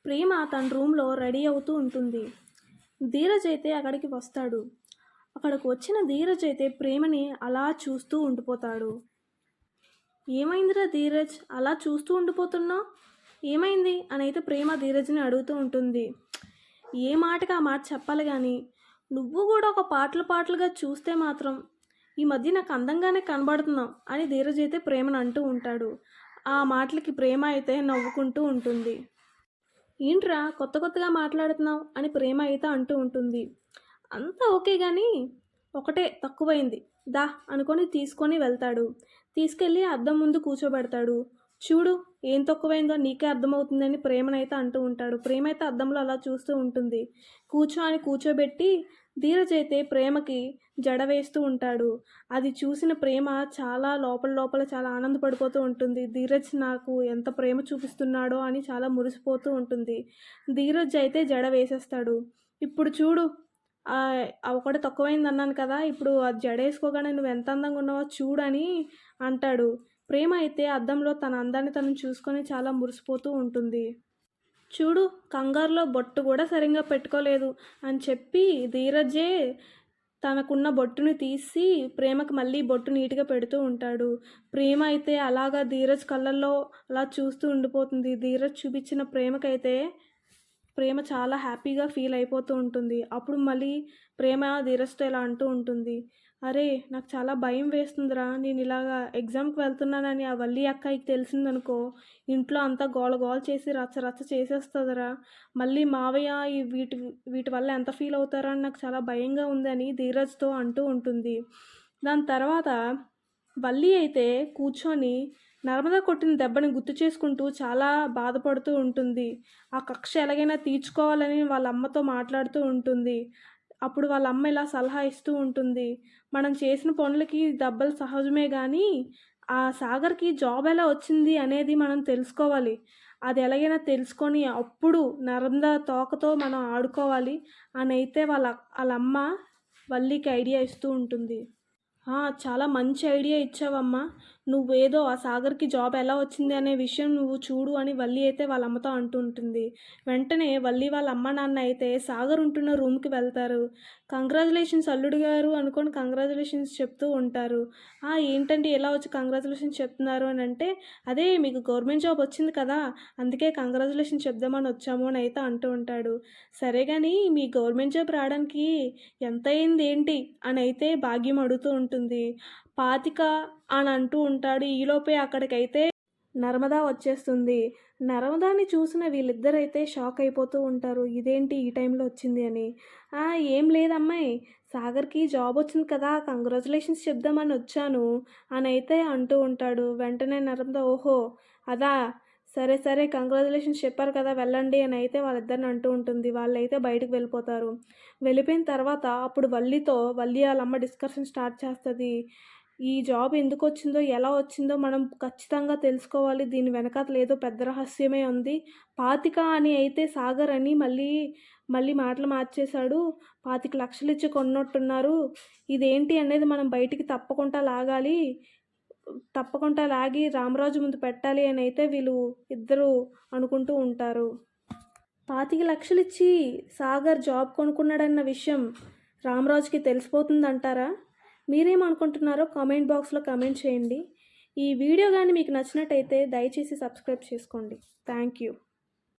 ప్రేమ తన రూమ్లో రెడీ అవుతూ ఉంటుంది. ధీరజ్ అయితే అక్కడికి వస్తాడు. అక్కడికి వచ్చిన ధీరజ్ అయితే ప్రేమని అలా చూస్తూ ఉండిపోతాడు. ఏమైందిరా ధీరజ్, అలా చూస్తూ ఉండిపోతున్నావు, ఏమైంది అని అయితే ప్రేమ ధీరజ్ని అడుగుతూ ఉంటుంది. ఏ మాటకి ఆ మాట చెప్పాలి కానీ నువ్వు కూడా ఒక పాటలుగా చూస్తే మాత్రం ఈ మధ్య నాకు అందంగానే కనబడుతున్నావు అని ధీరజ్ అయితే ప్రేమను అంటూ ఉంటాడు. ఆ మాటలకి ప్రేమ అయితే నవ్వుకుంటూ ఉంటుంది. ఏంట్రా కొత్తగా మాట్లాడుతున్నావు అని ప్రేమ అయితే అంటూ ఉంటుంది. అంతా ఓకే కానీ ఒకటే తక్కువైంది, దా అనుకొని తీసుకొని వెళ్తాడు. తీసుకెళ్ళి అద్దం ముందు కూర్చోబెడతాడు. చూడు ఏం తక్కువైందో నీకే అర్థమవుతుందని ప్రేమనైతే అంటూ ఉంటాడు. ప్రేమ అయితే అద్దంలో అలా చూస్తూ ఉంటుంది. కూర్చోబెట్టి ధీరజ్ అయితే ప్రేమకి జడ వేస్తూ ఉంటాడు. అది చూసిన ప్రేమ చాలా లోపల చాలా ఆనందపడిపోతూ ఉంటుంది. ధీరజ్ నాకు ఎంత ప్రేమ చూపిస్తున్నాడో అని చాలా మురిసిపోతూ ఉంటుంది. ధీరజ్ అయితే జడ వేసేస్తాడు. ఇప్పుడు చూడు ఒకటి తక్కువైంది అన్నాను కదా, ఇప్పుడు అది జడ వేసుకోగానే నువ్వు ఎంత అందంగా ఉన్నావో చూడని అంటాడు. ప్రేమ అయితే అద్దంలో తన అందాన్ని తను చూసుకొని చాలా మురిసిపోతూ ఉంటుంది. చూడు కంగారులో బొట్టు కూడా సరిగ్గా పెట్టుకోలేదు అని చెప్పి ధీరజే తనకున్న బొట్టుని తీసి ప్రేమకు మళ్ళీ బొట్టు నీట్గా పెడుతూ ఉంటాడు. ప్రేమ అయితే అలాగా ధీరజ్ కళ్ళల్లో అలా చూస్తూ ఉండిపోతుంది. ధీరజ్ చూపించిన ప్రేమకైతే ప్రేమ చాలా హ్యాపీగా ఫీల్ అయిపోతూ ఉంటుంది. అప్పుడు మళ్ళీ ప్రేమ ధీరజ్తో ఇలా అంటూ ఉంటుంది. అరే నాకు చాలా భయం వేస్తుందిరా, నేను ఇలాగా ఎగ్జామ్కి వెళ్తున్నానని ఆ వల్లి అక్కకి తెలిసిందనుకో ఇంట్లో అంతా గోల చేసి రచ్చ చేసేస్తుందిరా, మళ్ళీ మావయ్య వీటి వల్ల ఎంత ఫీల్ అవుతారా అని నాకు చాలా భయంగా ఉందని ధీరజ్తో అంటూ ఉంటుంది. దాని తర్వాత వల్లి అయితే కూర్చొని నర్మదా కొట్టిన దెబ్బని గుర్తు చేసుకుంటూ చాలా బాధపడుతూ ఉంటుంది. ఆ కక్ష ఎలాగైనా తీర్చుకోవాలని వాళ్ళ అమ్మతో మాట్లాడుతూ ఉంటుంది. అప్పుడు వాళ్ళ అమ్మ ఇలా సలహా ఇస్తూ ఉంటుంది. మనం చేసిన పనులకి దెబ్బలు సహజమే కానీ ఆ సాగర్కి జాబ్ ఎలా వచ్చింది అనేది మనం తెలుసుకోవాలి. అది ఎలాగైనా తెలుసుకొని అప్పుడు నర్మదా తోకతో మనం ఆడుకోవాలి అని అయితే వాళ్ళ అమ్మ వల్లికి ఐడియా ఇస్తూ ఉంటుంది. చాలా మంచి ఐడియా ఇచ్చావమ్మా, నువ్వేదో ఆ సాగర్కి జాబ్ ఎలా వచ్చింది అనే విషయం నువ్వు చూడు అని వల్లి అయితే వాళ్ళ అమ్మతో అంటూ ఉంటుంది. వెంటనే వల్లి వాళ్ళ అమ్మ నాన్న అయితే సాగర్ ఉంటున్న రూమ్కి వెళ్తారు. కంగ్రాచులేషన్స్ అల్లుడు గారు అనుకొని కంగ్రాచులేషన్స్ చెప్తూ ఉంటారు. ఏంటండి ఎలా వచ్చి కంగ్రాచులేషన్స్ చెప్తున్నారు అని అంటే, అదే మీకు గవర్నమెంట్ జాబ్ వచ్చింది కదా, అందుకే కంగ్రాచులేషన్స్ చెప్దామని వచ్చాము అని అయితే అంటూ ఉంటాడు. సరే కానీ మీ గవర్నమెంట్ జాబ్ రావడానికి ఎంత అయింది ఏంటి అని అయితే భాగ్యం అడుగుతూ ఉంటుంది. 25 అని అంటూ ఉంటాడు. ఈలోపే అక్కడికైతే నర్మదా వచ్చేస్తుంది. నర్మదాని చూసిన వీళ్ళిద్దరైతే షాక్ అయిపోతూ ఉంటారు. ఇదేంటి ఈ టైంలో వచ్చింది అని. ఏం లేదమ్మాయి, సాగర్కి జాబ్ వచ్చింది కదా, కంగ్రాచులేషన్స్ చెప్దామని వచ్చాను అని అయితే అంటూ ఉంటాడు. వెంటనే నర్మదా ఓహో అదా, సరే కంగ్రాచులేషన్స్ చెప్పారు కదా వెళ్ళండి అని అయితే వాళ్ళిద్దరిని అంటూ ఉంటుంది. వాళ్ళైతే బయటకు వెళ్ళిపోతారు. వెళ్ళిపోయిన తర్వాత అప్పుడు వల్లి వాళ్ళ అమ్మ డిస్కషన్ స్టార్ట్ చేస్తుంది. ఈ జాబ్ ఎందుకు వచ్చిందో ఎలా వచ్చిందో మనం ఖచ్చితంగా తెలుసుకోవాలి, దీని వెనకాతల ఏదో పెద్ద రహస్యమే ఉంది. 25 అని అయితే సాగర్ అని మళ్ళీ మాటలు మార్చేశాడు. 25 లక్షలు ఇచ్చి కొన్నట్టున్నారు. ఇదేంటి అనేది మనం బయటికి తప్పకుండా లాగి రామరాజు ముందు పెట్టాలి అని అయితే వీళ్ళు ఇద్దరు అనుకుంటూ ఉంటారు. 25 లక్షలు ఇచ్చి సాగర్ జాబ్ కొనుక్కున్నాడన్న విషయం రామరాజుకి తెలిసిపోతుందంటారా? మీరేమనుకుంటున్నారో కామెంట్ బాక్స్లో కామెంట్ చేయండి. ఈ వీడియో కానీ మీకు నచ్చినట్టయితే దయచేసి సబ్స్క్రైబ్ చేసుకోండి. Thank you.